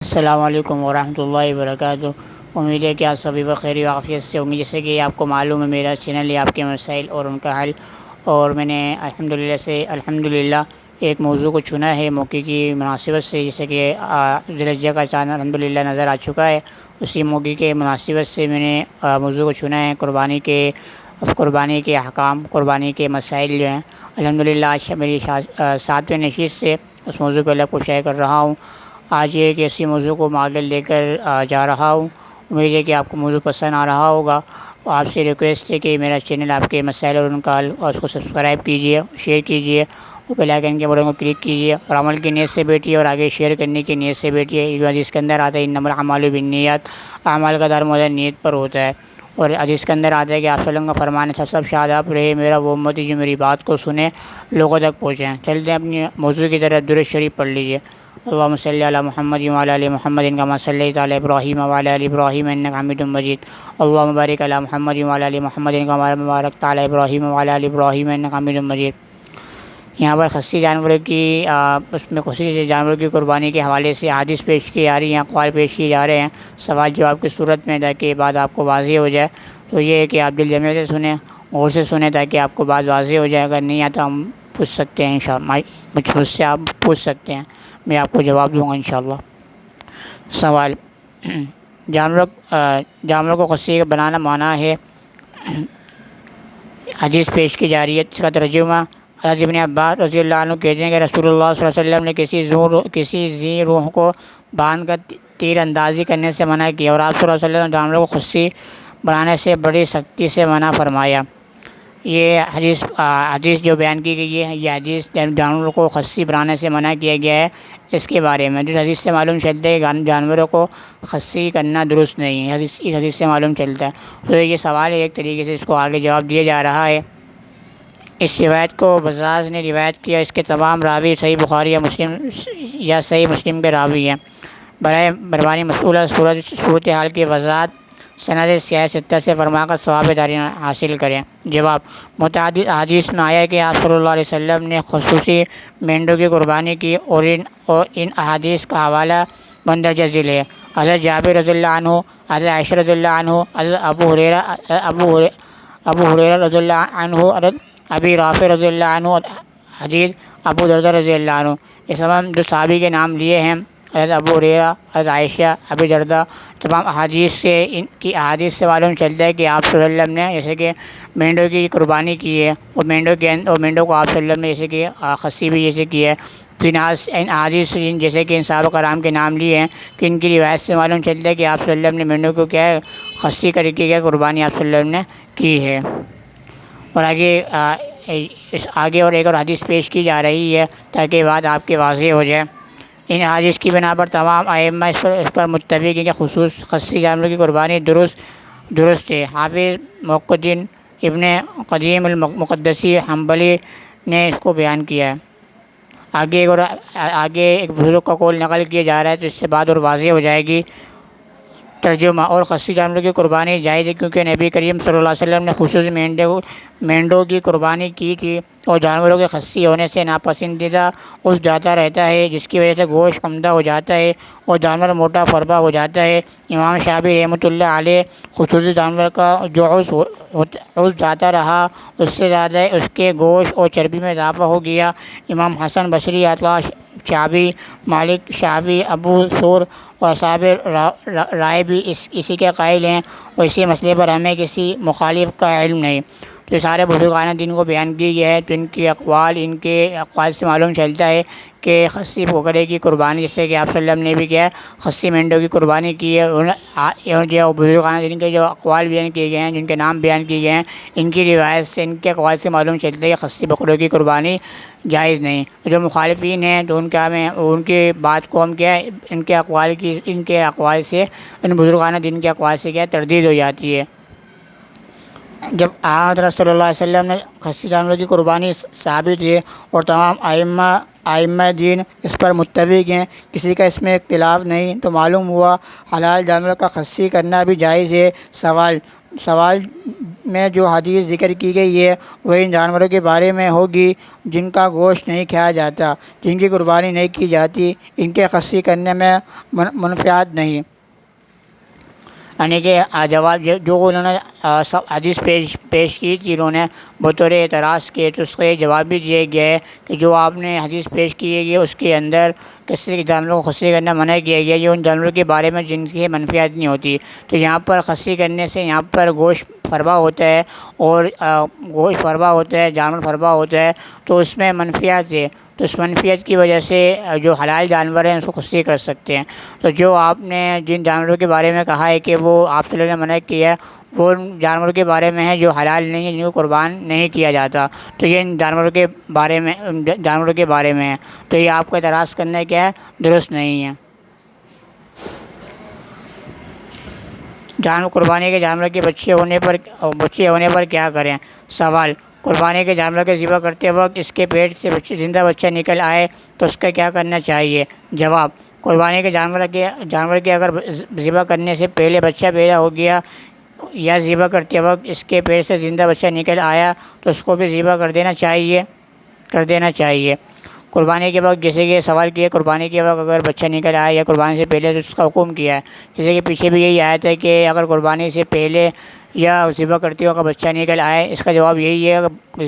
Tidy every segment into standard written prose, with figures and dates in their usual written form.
السلام علیکم ورحمۃ اللہ وبرکاتہ۔ امید ہے کہ آپ سبھی بخیر و عافیت سے ہوں گے۔ جیسے کہ آپ کو معلوم ہے میرا چینل ہے آپ کے مسائل اور ان کا حل، اور میں نے الحمدللہ ایک موضوع کو چنا ہے موقع کی مناسبت سے، جیسے کہ ذی الحجہ کا چاند الحمدللہ نظر آ چکا ہے۔ اسی موقع کے مناسبت سے میں نے موضوع کو چنا ہے قربانی کے احکام، قربانی کے مسائل جو ہیں۔ الحمدللہ آج میری 7ویں نشست سے اس موضوع پہ اللہ کو شیئر کر رہا ہوں۔ آج ایک ایسی موضوع کو میں آگے لے کر جا رہا ہوں۔ امید ہے کہ آپ کو موضوع پسند آ رہا ہوگا۔ آپ سے ریکویسٹ ہے کہ میرا چینل آپ کے مسائل اور ان کا حل، اور اس کو سبسکرائب کیجیے، شیئر کیجیے، اور بیل آئیکن کے بٹن کو کلک کیجیے، اور عمل کی نیت سے بیٹھیے اور آگے شیئر کرنے کی نیت سے بیٹھیے۔ حدیث کے اندر آتا ہے انما الاعمال بالنیات، اعمال کا دارمدار نیت پر ہوتا ہے۔ اور حدیث کے اندر آتا ہے کہ آپ صلی اللہ علیہ وسلم کا فرمان ہے، سب شاداب رہے میرا وہ امتی جو میری بات کو سنے، لوگوں تک پہنچائیں۔ چلتے ہیں اپنی موضوع کی طرف۔ درود شریف پڑھ لیجیے۔ اللہم صلی علی محمد وعلی آل محمد کما صلیت علی ابراہیم وعلی آل ابراہیم انک حمید مجید۔ اللہم بارک علی محمد وعلی آل محمد کما بارکت علی ابراہیم وعلی آل ابراہیم انک حمید مجید۔ یہاں پر خصی جانوروں کی خصوصی جانوروں کی قربانی کے حوالے سے حدیث پیش کی جا رہی ہیں، اقوال پیش کیے جا رہے ہیں سوال جواب کی صورت میں، تاکہ بات آپ کو واضح ہو جائے۔ تو یہ ہے کہ آپ دل جمعیت سے سنیں، غور سے سنیں، تاکہ آپ کو بات واضح ہو جائے۔ اگر نہیں آتا ہم پوچھ سکتے ہیں انشاءاللہ، مجھ سے آپ پوچھ سکتے ہیں، میں آپ کو جواب دوں گا انشاءاللہ۔ سوال: جانوروں کو خصی بنانا منع ہے۔ حدیث پیش کی جا رہی ہے، اس کا ترجمہ: حضرت ابن عباس رضی اللہ عنہ کہتے ہیں کہ رسول اللہ صلی اللہ علیہ وسلم نے کسی ذی روح کو باندھ کر تیر اندازی کرنے سے منع کیا، اور آپ صلی اللہ علیہ وسلم نے جانوروں کو خصی بنانے سے بڑی سختی سے منع فرمایا۔ یہ حدیث جو بیان کی گئی ہے، یہ حدیث جانوروں کو خصی بنانے سے منع کیا گیا ہے، اس کے بارے میں جس حدیث سے معلوم چلتا ہے کہ جانوروں کو خصی کرنا درست نہیں ہے، اس حدیث سے معلوم چلتا ہے۔ تو یہ سوال ہے، ایک طریقے سے اس کو آگے جواب دیا جا رہا ہے۔ اس روایت کو بزاز نے روایت کیا، اس کے تمام راوی صحیح بخاری یا صحیح مسلم کے راوی ہیں۔ برائے مہربانی مسئولہ صورتحال کی وضاحت سند سیاہ ستہ سے فرما کر ثواب داری حاصل کریں۔ جواب: متعدد احادیث میں آیا کہ آپ صلی اللہ علیہ وسلم نے خصوصی مینڈوں کی قربانی کی، اور ان احادیث کا حوالہ مندرجہ ذیل ہے۔ حضرت جابر رضی اللہ عنہ، حضرت عائشہ رضی اللہ عنہ، حضرت ابو ہریرہ رضی اللہ عنہ، حضرت ابی رافع رضی اللہ عنہ، حدیث ابو دردہ رضی اللہ عنہ۔ یہ تمام جو صحابی کے نام لیے ہیں، حضرت ابو ہریرہ، حضرت عائشہ، ابی دردہ، تمام ان کی احادیث سے معلوم چلتا ہے کہ آپ صلی اللہ علیہ وسلم نے جیسے کہ مینڈوں کی قربانی کی ہے، اور مینڈوں کو آپ صلی اللہ علیہ وسلم نے جیسے کہ خصی بھی جیسے کی ہے۔ ان احادیث جیسے کہ ان صحابہ کرام کے نام لیے ہیں، کہ ان کی روایت سے معلوم چلتا ہے کہ آپ صلی اللہ علیہ وسلم نے مینڈوں کو کیا ہے، خصی کر کے کیا قربانی آپ صلی اللہ علیہ وسلم نے کی ہے۔ اور آگے اور ایک اور حدیث پیش کی جا رہی ہے تاکہ بات آپ کے واضح ہو جائے۔ ان حدیث کی بنا پر تمام ائمہ اس پر متفق ہیں کہ خصوص خصی جانوروں کی قربانی درست ہے۔ حافظ محی الدین ابن قدیم المقدسی حنبلی نے اس کو بیان کیا ہے۔ آگے ایک بزرگ کا قول نقل کیا جا رہا ہے، تو اس سے بات اور واضح ہو جائے گی۔ ترجمہ: اور خصی جانوروں کی قربانی جائز ہے کیونکہ نبی کریم صلی اللہ علیہ وسلم نے خصوصی مینڈوں کی قربانی کی تھی، اور جانوروں کے خصی ہونے سے ناپسندیدہ عضو جاتا رہتا ہے، جس کی وجہ سے گوشت عمدہ ہو جاتا ہے اور جانور موٹا فربا ہو جاتا ہے۔ امام شافعی رحمۃ اللہ علیہ خصوصی جانور کا جو عضو جاتا رہا، اس سے زیادہ اس کے گوشت اور چربی میں اضافہ ہو گیا۔ امام حسن بصری، عطا، شعبی، مالک، شافعی، ابو ثور اور اصحاب رائے بھی اسی کے قائل ہیں، اور اسی مسئلے پر ہمیں کسی مخالف کا علم نہیں۔ تو یہ سارے بزرگان دین کو بیان کی گیا ہے، تو ان کے اقوال سے معلوم چلتا ہے کہ خصی بکرے کی قربانی، جیسے کہ آپ صلی اللہ علیہ وسلم نے بھی کیا ہے، خصی مینڈوں کی قربانی کی ہے۔ جو بزرگان دین کے جو اقوال بیان کیے گئے ہیں، جن کے نام بیان کیے گئے ہیں، ان کی روایت سے، ان کے اقوال سے معلوم چلتا ہے کہ خصی بکروں کی قربانی جائز نہیں۔ جو مخالفین ہیں تو ان کی بات کو ہم کیا ہے، ان کے اقوال سے، ان بزرگان دین کے اقوال سے کیا تردید ہو جاتی ہے۔ جب حضرت صلی اللہ علیہ وسلم نے خصی جانوروں کی قربانی ثابت ہے، اور تمام ائمہ دین اس پر متفق ہیں، کسی کا اس میں اختلاف نہیں، تو معلوم ہوا حلال جانور کا خصی کرنا بھی جائز ہے۔ سوال: سوال میں جو حدیث ذکر کی گئی ہے وہ ان جانوروں کے بارے میں ہوگی جن کا گوشت نہیں کھایا جاتا، جن کی قربانی نہیں کی جاتی، ان کے خصی کرنے میں منفعت نہیں۔ یعنی کہ جواب جو انہوں نے حدیث پیش کی تھی، انہوں نے بطور اعتراض کے، تو اس کا یہ جواب بھی دیا گیا ہے کہ جو آپ نے حدیث پیش کی ہے اس کے اندر کسی کے جانوروں کو خصی کرنا منع کیا گیا ہے یہ ان جانوروں کے بارے میں جن کی منفعت نہیں ہوتی۔ تو یہاں پر خصی کرنے سے یہاں پر گوشت فربہ ہوتا ہے، اور گوشت فربہ ہوتا ہے، جانور فربہ ہوتا ہے، تو اس میں منفعت ہے، تو اس منفعت کی وجہ سے جو حلال جانور ہیں اس کو خصی کر سکتے ہیں۔ تو جو آپ نے جن جانوروں کے بارے میں کہا ہے کہ وہ آپ صلی اللہ علیہ وسلم نے منع کیا ہے، وہ ان جانوروں کے بارے میں ہے جو حلال نہیں ہے، جن کو قربان نہیں کیا جاتا، تو یہ ان جانوروں کے بارے میں ہے، تو یہ آپ کا اعتراض کرنا کیا ہے، درست نہیں ہے۔ قربانی کے جانور کے بچے ہونے پر کیا کریں؟ سوال: قربانی کے جانور کے ذبح کرتے وقت اس کے پیٹ سے زندہ بچہ نکل آئے تو اس کا کیا کرنا چاہیے؟ جواب: قربانی کے جانور کے اگر ذبح کرنے سے پہلے بچہ پیدا ہو گیا یا ذبح کرتے وقت اس کے پیٹ سے زندہ بچہ نکل آیا تو اس کو بھی ذبح کر دینا چاہیے۔ قربانی کے وقت، جیسے کہ سوال کیا، قربانی کے وقت اگر بچہ نکل آیا یا قربانی سے پہلے تو اس کا حکم کیا ہے، جیسے کہ پیچھے بھی یہی آیت ہے کہ اگر قربانی سے پہلے یا ذبح کرتے وقت بچہ نکل آئے، اس کا جواب یہی ہے کہ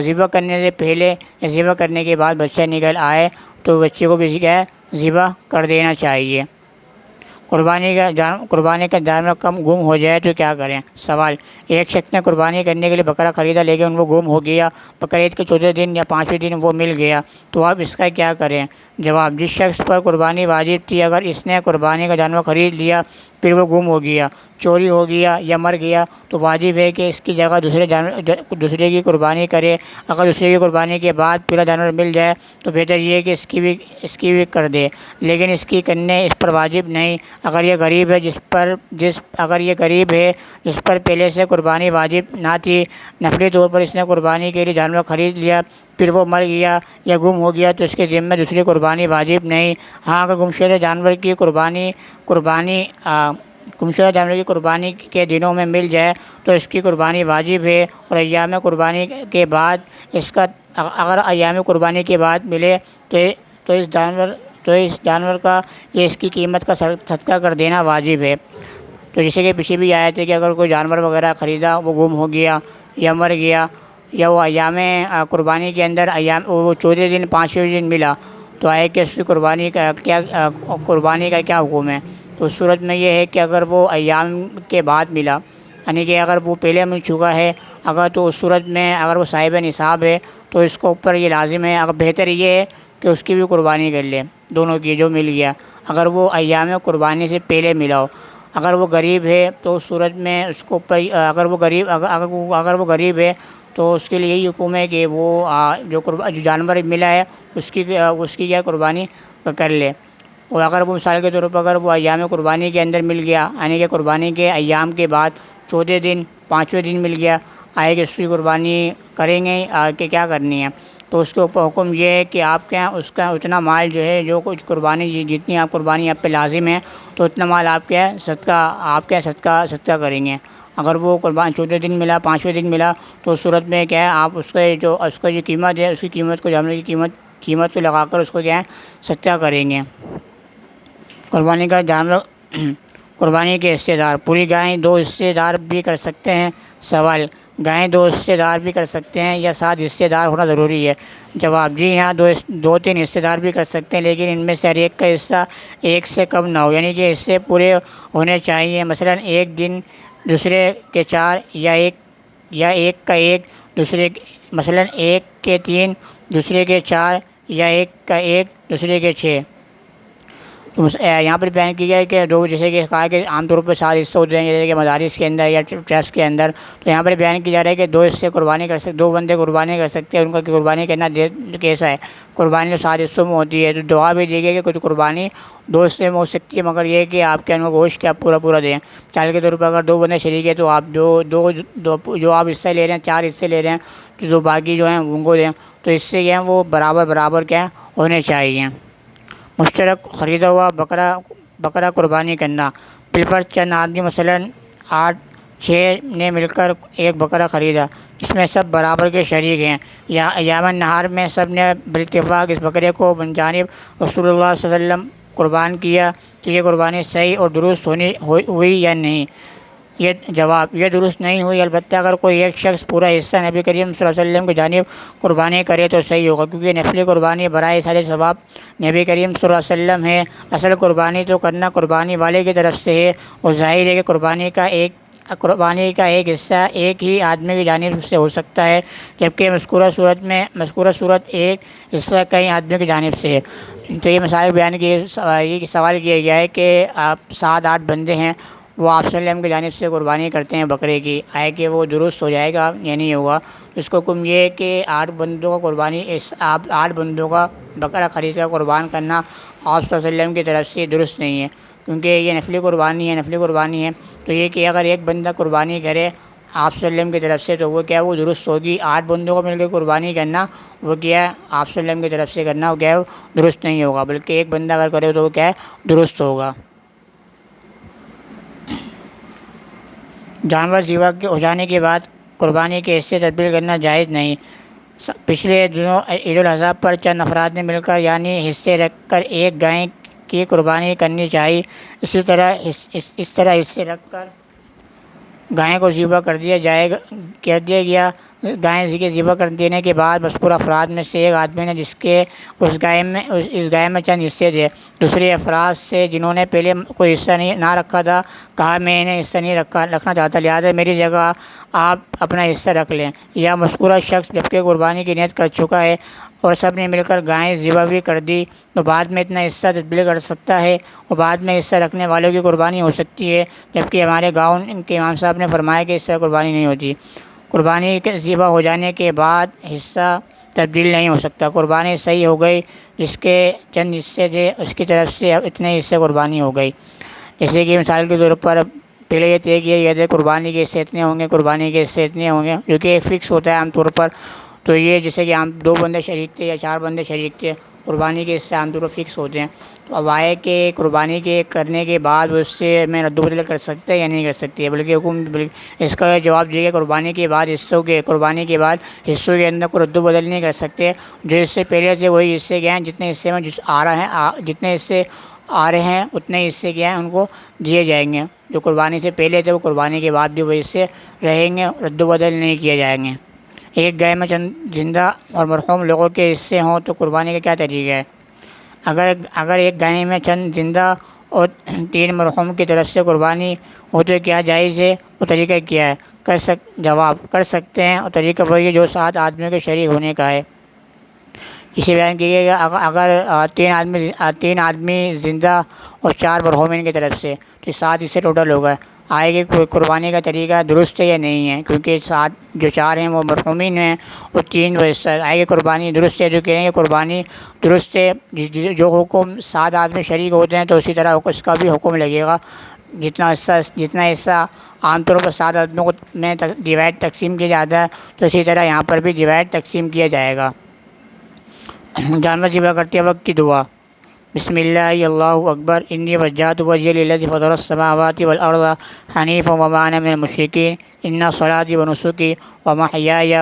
ذبح کرنے سے پہلے یا ذبح کرنے کے بعد بچہ نکل آئے تو بچے کو بھی کیا ہے، ذبح کر دینا چاہیے۔ قربانی کا جانور کم گم ہو جائے تو کیا کریں؟ سوال: ایک شخص نے قربانی کرنے کے لیے بکرا خریدا لیکن وہ گم ہو گیا، بقرعید کے چوتھے دن یا پانچویں دن وہ مل گیا، تو آپ اس کا کیا کریں؟ جواب: جس شخص پر قربانی واجب تھی، اگر اس نے قربانی کا جانور خرید لیا پھر وہ گم ہو گیا، چوری ہو گیا یا مر گیا، تو واجب ہے کہ اس کی جگہ دوسرے کی قربانی کرے۔ اگر دوسرے کی قربانی کے بعد پورا جانور مل جائے تو بہتر یہ ہے کہ اس کی بھی کر دے، لیکن اس پر واجب نہیں۔ اگر یہ غریب ہے جس پر پہلے سے قربانی واجب نہ تھی، نفلی طور پر اس نے قربانی کے لیے جانور خرید لیا پھر وہ مر گیا یا گم ہو گیا، تو اس کے ذمہ دوسری قربانی واجب نہیں۔ ہاں، اگر گمشدہ جانور کی قربانی کے دنوں میں مل جائے تو اس کی قربانی واجب ہے، اور ایام قربانی کے بعد اگر ایام قربانی کے بعد ملے تو اس جانور کا یا اس کی قیمت کا صدقہ کر دینا واجب ہے۔ تو جیسے کہ پیچھے بھی آیا تھا کہ اگر کوئی جانور وغیرہ خریدا، وہ گم ہو گیا یا مر گیا، یا وہ ایام قربانی کے اندر وہ چوتھے دن پانچویں دن ملا، تو آئے کہ اس کی قربانی کا کیا حکم ہے؟ تو اس صورت میں یہ ہے کہ اگر وہ ایام کے بعد ملا، یعنی کہ اگر وہ پہلے مل چکا ہے، تو اس صورت میں اگر وہ صاحب نصاب ہے تو اس کو اوپر یہ لازم ہے، اگر بہتر یہ ہے کہ اس کی بھی قربانی کر لے، دونوں کی جو مل گیا، اگر وہ ایام قربانی سے پہلے ملا ہو۔ اگر وہ غریب ہے تو اس صورت میں اس کو اوپر اگر وہ غریب ہے تو اس کے لیے یہی حکم ہے کہ وہ جو جانور ملا ہے اس کی کیا قربانی کر لے۔ اور اگر وہ مثال کے طور پر اگر وہ ایام قربانی کے اندر مل گیا، یعنی کہ قربانی کے ایام کے بعد چوتھے دن پانچویں دن مل گیا، آئے کہ اس کی قربانی کریں گے کہ کیا کرنی ہے، تو اس کے اوپر حکم یہ ہے کہ آپ کے یہاں اس کا اتنا مال جو ہے، جو کچھ قربانی جتنی آپ قربانی آپ پہ لازم ہے، تو اتنا مال آپ کے صدقہ کریں گے۔ اگر وہ قربانی چوتھے دن ملا، پانچویں دن ملا، تو اس صورت میں کیا ہے، آپ اس کا جو قیمت ہے، اس کی قیمت کو جانور کی قیمت کو لگا کر اس کو کیا ہے، صدقہ کریں گے۔ قربانی کے حصے دار: پوری گائے 2 حصے دار بھی کر سکتے ہیں؟ سوال: گائیں 2 حصے دار بھی کر سکتے ہیں یا 7 حصے دار ہونا ضروری ہے؟ جواب: جی ہاں، 2-3 حصے دار بھی کر سکتے ہیں، لیکن ان میں سے ہر ایک کا حصہ ایک سے کم نہ ہو، یعنی کہ حصے پورے ہونے چاہیے۔ مثلا ایک دن دوسرے کے 4 یا ایک کا 1 مثلا 1 کے 3 دوسرے کے 4 یا 1 کا 1 دوسرے کے 6۔ تو یہاں پر بیان کی گیا ہے کہ جیسے کہ کہا کہ عام طور پر 7 حصے ہوتے ہیں، جیسے کہ مدارس کے اندر یا ٹرسٹ کے اندر، تو یہاں پر بیان کی جا رہا ہے کہ 2 حصے قربانی کر سکتے، 2 بندے قربانی کر سکتے ہیں۔ ان کا قربانی کرنا کیسا ہے؟ قربانی تو 7 حصوں میں ہوتی ہے، تو دعا بھی دی گئی کہ کچھ قربانی 2 حصے میں ہو سکتی ہے، مگر یہ ہے کہ آپ کے انو گوشت کیا پورا دیں۔ مثال کے طور پر اگر 2 بندے شریک ہیں تو آپ جو آپ حصہ لے رہے ہیں، 4 حصے لے رہے ہیں، تو جو باقی جو ہیں ان کو دیں، تو اس سے کیا ہے وہ برابر کیا ہونے چاہیے۔ مشترک خریدا ہوا بکرا قربانی کرنا: بالفرض چند آدمی مثلا چھ نے مل کر ایک بکرا خریدا جس میں سب برابر کے شریک ہیں، یا ایام نہار میں سب نے بالاتفاق اس بکرے کو بجانب رسول اللہ صلی اللہ علیہ وسلم قربان کیا، تو یہ قربانی صحیح اور درست ہوئی یا نہیں؟ یہ جواب، یہ درست نہیں ہوئی، البتہ اگر کوئی ایک شخص پورا حصہ نبی کریم صلی اللہ علیہ وسلم کی جانب قربانی کرے تو صحیح ہوگا، کیونکہ نفلی قربانی برائے سارے ثواب نبی کریم صلی اللہ علیہ وسلم ہے۔ اصل قربانی تو کرنا قربانی والے کی طرف سے ہے، اور ظاہر ہے کہ قربانی کا ایک حصہ ایک ہی آدمی کی جانب سے ہو سکتا ہے، جبکہ مذکورہ صورت ایک حصہ کئی آدمی کی جانب سے ہے۔ تو یہ مسائل بیان کیے، یہ سوال کیا گیا ہے کہ آپ 7-8 بندے ہیں، وہ آپ صلی اللہ علیہ وسلم کی جانب سے قربانی کرتے ہیں بکرے کی، آئے کہ وہ درست ہو جائے گا یا نہیں ہوگا؟ اس کو حکم یہ ہے کہ 8 بندوں کا قربانی، آپ 8 بندوں کا بکرا خرید کر قربان کرنا آپ صلی اللہ علیہ وسلم کی طرف سے درست نہیں ہے، کیونکہ یہ نفلی قربانی ہے۔ تو یہ کہ اگر ایک بندہ قربانی کرے آپ صلی اللہ علیہ وسلم کی طرف سے تو وہ کیا، وہ درست ہوگی۔ 8 بندوں کو مل کے قربانی کرنا وہ کیا ہے، آپ صلی اللہ علیہ وسلم کی طرف سے کرنا وہ کیا ہے، وہ درست نہیں ہوگا، بلکہ ایک بندہ اگر کرے تو وہ کیا ہے، درست ہوگا۔ جانور ذبح ہو جانے کے بعد قربانی کے حصے تبدیل کرنا جائز نہیں۔ پچھلے دنوں عید الاضحیٰ پر چند افراد نے مل کر یعنی حصے رکھ کر ایک گائے کی قربانی کرنی چاہیے، اس طرح حصے رکھ کر گائے کو ذبح کر دیا گیا۔ گائے کے ذبح کر دینے کے بعد مذکورہ افراد میں سے ایک آدمی نے جس کے اس گائے میں چند حصے تھے، دوسرے افراد سے جنہوں نے پہلے کوئی حصہ نہ رکھا تھا کہا میں انہیں حصہ نہیں رکھنا چاہتا، لہٰذا میری جگہ آپ اپنا حصہ رکھ لیں۔ یا مذکورہ شخص جبکہ قربانی کی نیت کر چکا ہے اور سب نے مل کر گائے ذبح بھی کر دی تو بعد میں اتنا حصہ تبدیل کر سکتا ہے، اور بعد میں حصہ رکھنے والوں کی قربانی ہو سکتی ہے، جبکہ ہمارے گاؤں کے امام صاحب نے فرمایا کہ اس سے قربانی نہیں ہوتی۔ قربانی کے ذبح ہو جانے کے بعد حصہ تبدیل نہیں ہو سکتا، قربانی صحیح ہو گئی، جس کے چند حصے تھے اس کی طرف سے اب اتنے حصے قربانی ہو گئی۔ جیسے کہ مثال کے طور پر پہلے یہ طے کیا گیا تھا قربانی کے حصے اتنے ہوں گے، جو کہ ایک فکس ہوتا ہے عام طور پر۔ تو یہ جیسے کہ ہم 2 بندے شریک تھے یا 4 بندے شریک تھے، قربانی کے حصے عام طور پر فکس ہوتے ہیں۔ تو اب آئے کہ قربانی کے کرنے کے بعد اس سے میں رد و بدل کر سکتے ہیں یا نہیں کر سکتی ہے، بلکہ اس کا جواب یہ ہے کہ قربانی کے بعد حصوں کے اندر کوئی رد و بدل نہیں کر سکتے، جو اس سے پہلے تھے وہی حصے کیا ہیں، جتنے حصے میں جتنے حصے آ رہے ہیں اتنے حصے کیا ہیں ان کو دیے جائیں گے۔ جو قربانی سے پہلے تھے وہ قربانی کے بعد بھی وہی حصے رہیں گے، رد و بدل نہیں کیے جائیں گے۔ ایک گائے میں چند زندہ اور مرحوم لوگوں کے حصے ہوں تو قربانی کا کیا طریقہ ہے؟ اگر ایک گائے میں چند زندہ اور 3 مرحوم کی طرف سے قربانی ہو تو کیا جائز ہے؟ وہ طریقہ کیا ہے؟ جواب، کر سکتے ہیں، اور طریقہ وہی ہے جو 7 آدمیوں کے شریک ہونے کا ہے۔ اسے بیان کیے گا اگر 3 آدمی زندہ اور 4 مرحومین کی طرف سے تو 7 اس سے ٹوٹل ہوگا۔ آئے کہ کوئی قربانی کا طریقہ درست ہے یا نہیں ہے، کیونکہ 4 ہیں وہ مرحومین ہیں اور 3 وہ حصہ آئے کہ قربانی درست ہے، جو کہیں گے قربانی درست ہے۔ جو حکم 7 آدمی شریک ہوتے ہیں تو اسی طرح اس کا بھی حکم لگے گا، جتنا حصہ عام طور پر 7 آدمیوں کو میں ڈیوائڈ تقسیم کیا جاتا ہے تو اسی طرح یہاں پر بھی ڈیوائڈ تقسیم کیا جائے گا۔ جانور ذبح کرتے وقت کی دعا، بسم اللہ اللہ اکبر، انی وجہت وجہی للذی فطر السماوات والارض حنیفا وما انا من المشرکین، ان صلاتی ونسکی ومحیای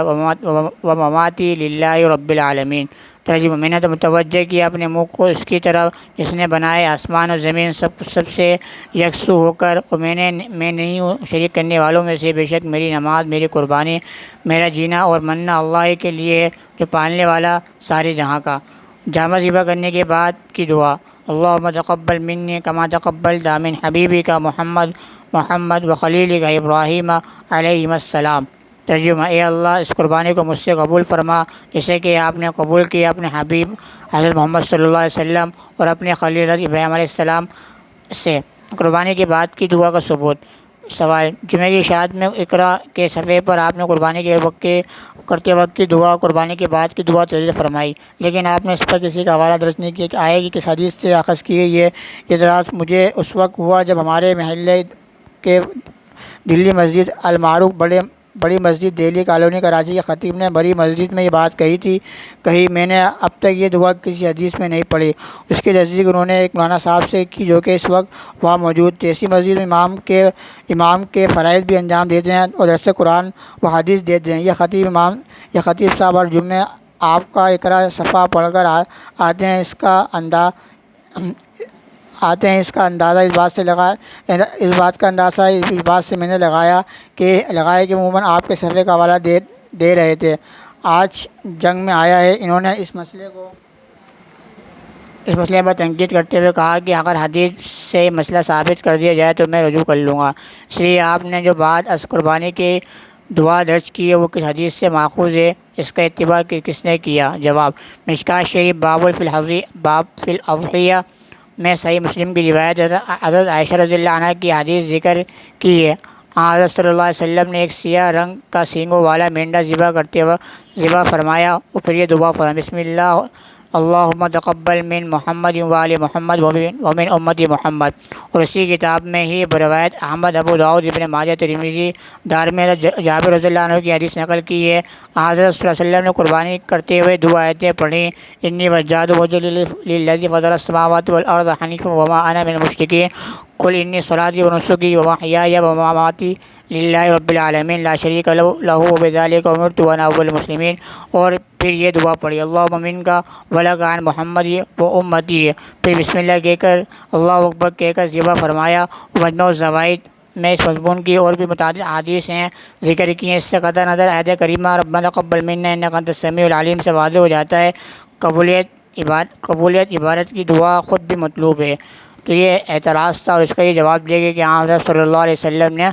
ومماتی للہ رب العالمین۔ ترجمہ، میں نے تو متوجہ کیا اپنے منہ کو اس کی طرف جس نے بنائے آسمان اور زمین سب سے یکسو ہو کر، اور میں نہیں ہوں شریک کرنے والوں میں سے، بے شک میری نماز، میری قربانی، میرا جینا اور مرنا اللہ کے لیے ہے جو پالنے والا سارے جہاں کا۔ جانور ذبح کرنے کے بعد کی دعا، اللہم تقبل منی کما تقبلت من حبیبک محمد و خلیلک ابراہیم علیہم السلام۔ ترجمہ، اے اللہ اس قربانی کو مجھ سے قبول فرما جیسے کہ آپ نے قبول کیا اپنے حبیب حضرت محمد صلی اللہ علیہ وسلم اور اپنے خلیل ابراہیم علیہ السلام سے۔ قربانی کے بعد کی دعا کا ثبوت۔ سوال، جمعہ کی اشاعت میں اقرا کے صفحے پر آپ نے قربانی کرتے وقت کی دعا، قربانی کے بعد کی دعا تحریر فرمائی، لیکن آپ نے اس پر کسی کا حوالہ درج نہیں کیا کہ آئے گی کس حدیث سے اخذ کی گئی ہے۔ یہ اعتراض مجھے اس وقت ہوا جب ہمارے محلے کے دلی مسجد المعروف بڑے بڑی مسجد دہلی کالونی کراچی کے خطیب نے بڑی مسجد میں یہ بات کہی میں نے اب تک یہ دعا کسی حدیث میں نہیں پڑھی۔ اس کی تصدیق انہوں نے ایک مولانا صاحب سے کی جو کہ اس وقت وہاں موجود تھے۔ اسی مسجد میں امام کے فرائض بھی انجام دیتے ہیں اور درس قرآن و حدیث دیتے ہیں۔ یہ خطیب صاحب ہر جمعے آپ کا اقرا صفحہ پڑھ کر آتے ہیں۔ اس کا اندازہ اس بات سے میں نے لگایا کہ عموماً آپ کے صفحے کا حوالہ دے رہے تھے۔ آج جنگ میں آیا ہے۔ انہوں نے اس مسئلے پر تنقید کرتے ہوئے کہا کہ اگر حدیث سے مسئلہ ثابت کر دیا جائے تو میں رجوع کر لوں گا۔ اس لیے آپ نے جو بات از قربانی کی دعا درج کی ہے وہ کس حدیث سے ماخوذ ہے؟ اس کا اتباع کس نے کیا؟ جواب: مشکوٰۃ شریف باب فی الاضحیہ میں صحیح مسلم کی روایت حضرت عائشہ رضی اللہ عنہ کی حدیث ذکر کی ہے۔ حضرت صلی اللہ علیہ وسلم نے ایک سیاہ رنگ کا سینگوں والا مینڈا ذبح فرمایا اور پھر یہ دعا فرمائی: بسم اللہ اللہم تقبل من محمد وآل محمد ومن امتی محمد۔ اور اسی کتاب میں ہی بروایت احمد، ابو داؤد، ابن ماجہ، ترمذی، دارمی حضرت جابر رضی اللہ عنہ کی حدیث نقل کی ہے۔ حضرت صلی اللہ علیہ وسلم نے قربانی کرتے ہوئے دو آیتیں پڑھیں: انی وجہت وجہی للذی فطر السماوات والارض حنیفا وما انا من المشرکین قل انی صلاتی ونسکی ومحیای ومماتی للہ رب العالمین لا شریک لہ وبذلک امرت وانا اول المسلمین۔ اور پھر یہ دعا پڑھی: اللہم منک ولک عن محمد و امتی۔ پھر بسم اللہ کہہ کر اللہ اکبر کہہ کر ذبح فرمایا۔ مجموع الزوائد میں اس مضمون کی اور بھی متعدد احادیث ہیں ذکر کی ہیں۔ اس سے قطع نظر آیت کریمہ ربنا تقبل منا انک انت السمیع العلیم سے واضح ہو جاتا ہے قبولیت عبادت کی دعا خود بھی مطلوب ہے۔ تو یہ اعتراض تھا اور اس کا یہ جواب دیا گیا کہ حضرت صلی اللہ علیہ وسلم نے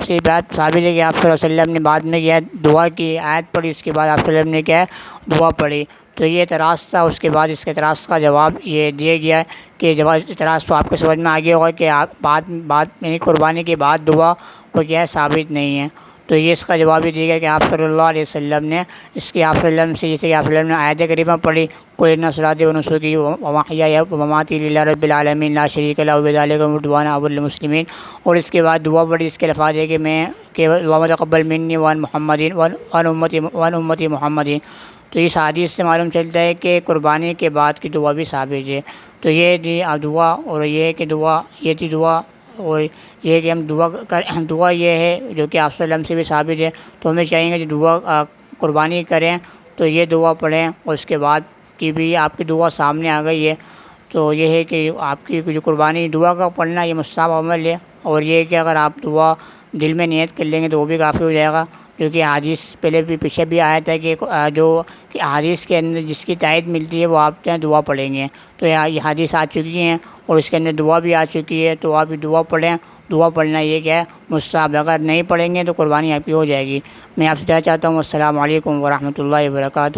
سے یہ بات ثابت ہے کہ آپ صلی اللہ علیہ وسلم نے بعد میں کیا دعا کی، آیت پڑھی، اس کے بعد آپ صلی اللہ علیہ وسلم نے کیا دعا پڑھی۔ تو یہ اعتراض تھا۔ اس کے بعد اس کے اعتراض کا جواب یہ دیا گیا کہ اعتراض تو آپ کو سمجھ میں آ گیا ہوگا کہ آپ بات قربانی کے بعد دعا وہ کیا ہے ثابت نہیں ہے۔ تو یہ اس کا جواب یہ دیا گیا کہ آپ صلی اللہ علیہ وسلم نے اس کی آپ صلی اللہ علیہ وسلم سے جیسے کہ آپ صلی اللہ علیہ وسلم نے آیت کریمہ پڑھی قل ان صلاتی ونسکی ومحیای ومماتی للہ رب العالمین لا شریک لہ وبذلک امرت وانا اول المسلمین، اور اس کے بعد دعا پڑھی۔ اس کے الفاظ ہے کہ اللہم تقبل منی وعن محمد وعن امتی محمد۔ تو اس حدیث سے معلوم چلتا ہے کہ قربانی کے بعد کی دعا بھی ثابت ہے۔ تو یہ تھی دعا، اور یہ تھی دعا، اور یہ کہ ہم دعا یہ ہے جو کہ آپ صلی اللہ علیہ وسلم سے بھی ثابت ہے۔ تو ہمیں چاہیے کہ جو دعا قربانی کریں تو یہ دعا پڑھیں، اور اس کے بعد کی بھی آپ کی دعا سامنے آ گئی ہے۔ تو یہ ہے کہ آپ کی جو قربانی دعا کا پڑھنا یہ مستحب عمل ہے، اور یہ کہ اگر آپ دعا دل میں نیت کر لیں گے تو وہ بھی کافی ہو جائے گا، کیونکہ حدیث پہلے بھی پیچھے بھی آیا تھا کہ کہ حدیث کے اندر جس کی تائید ملتی ہے وہ آپ کے دعا پڑھیں گے۔ تو یہ حدیث آ چکی ہیں اور اس کے اندر دعا بھی آ چکی ہے، تو آپ بھی دعا پڑھیں۔ دعا پڑھنا یہ کیا ہے مستحب، اگر نہیں پڑھیں گے تو قربانی آپ کی ہو جائے گی۔ میں آپ سے کہنا چاہتا ہوں السلام علیکم ورحمۃ اللہ وبرکاتہ۔